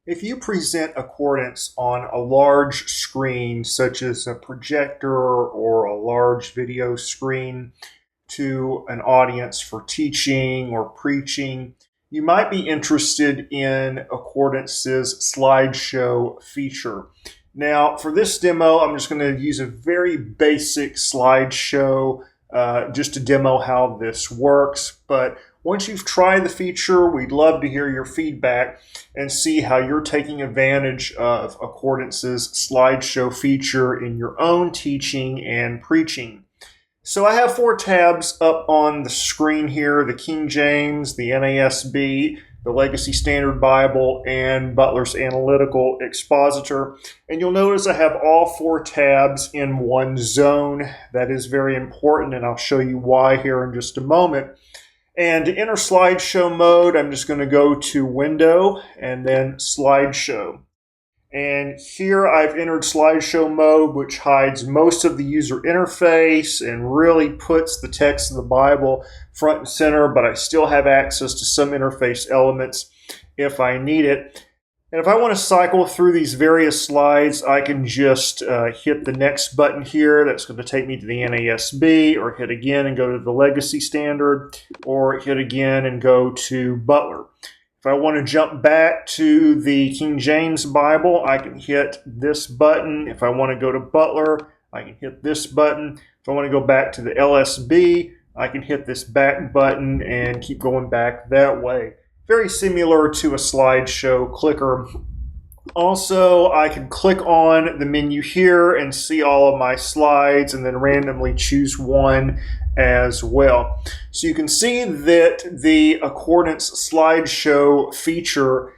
If you present accordance on a large screen, such as a projector or a large video screen, to an audience for teaching or preaching, you might be interested in Accordance's slideshow feature. Now, for this demo, I'm just going to use a very basic slideshow just to demo how this works. But once you've tried the feature, we'd love to hear your feedback and see how you're taking advantage of Accordance's slideshow feature in your own teaching and preaching. So I have 4 tabs up on the screen here: the King James, the NASB, the Legacy Standard Bible, and Butler's Analytical Expositor. And you'll notice I have all 4 tabs in one zone. That is very important, and I'll show you why here in just a moment. And to enter slideshow mode, I'm just going to go to Window and then Slideshow. And here I've entered slideshow mode, which hides most of the user interface and really puts the text of the Bible front and center, but I still have access to some interface elements if I need it. And if I want to cycle through these various slides, I can just hit the next button here. That's going to take me to the NASB, or hit again and go to the Legacy Standard, or hit again and go to Butler. If I want to jump back to the King James Bible, I can hit this button. If I want to go to Butler, I can hit this button. If I want to go back to the LSB, I can hit this back button and keep going back that way. Very similar to a slideshow clicker. Also, I can click on the menu here and see all of my slides and then randomly choose one as well. So you can see that the Accordance slideshow feature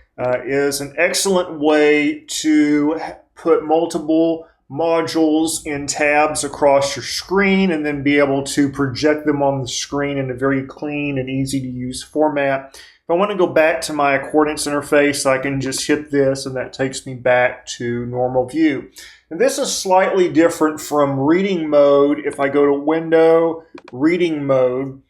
is an excellent way to put multiple modules in tabs across your screen and then be able to project them on the screen in a very clean and easy to use format. If I want to go back to my Accordance interface, I can just hit this and that takes me back to normal view. And this is slightly different from reading mode. If I go to Window, Reading Mode,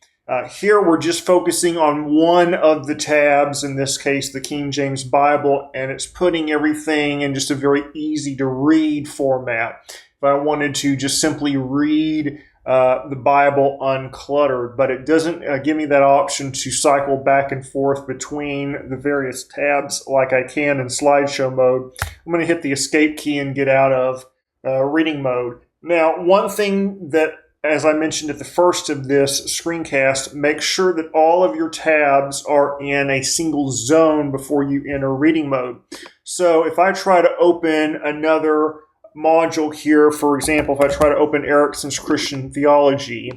here we're just focusing on one of the tabs, in this case the King James Bible, and it's putting everything in just a very easy to read format. If I wanted to just simply read the Bible uncluttered, but it doesn't give me that option to cycle back and forth between the various tabs like I can in slideshow mode. I'm going to hit the escape key and get out of reading mode. Now, one thing that, as I mentioned at the first of this screencast, make sure that all of your tabs are in a single zone before you enter reading mode. So if I try to open another module here, for example, if I try to open Erickson's Christian Theology,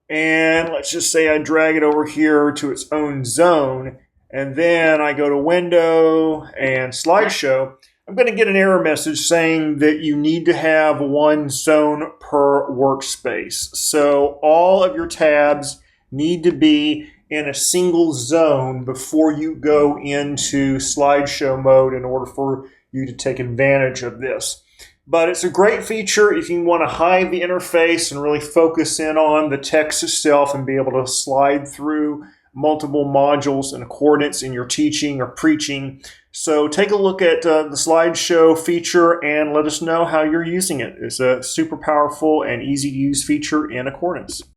and let's just say I drag it over here to its own zone, and then I go to Window and Slideshow, I'm going to get an error message saying that you need to have one zone per workspace. So all of your tabs need to be in a single zone before you go into slideshow mode in order for you to take advantage of this. But it's a great feature if you want to hide the interface and really focus in on the text itself and be able to slide through multiple modules in accordance in your teaching or preaching. So take a look at the slideshow feature and let us know how you're using it. It's a super powerful and easy to use feature in Accordance.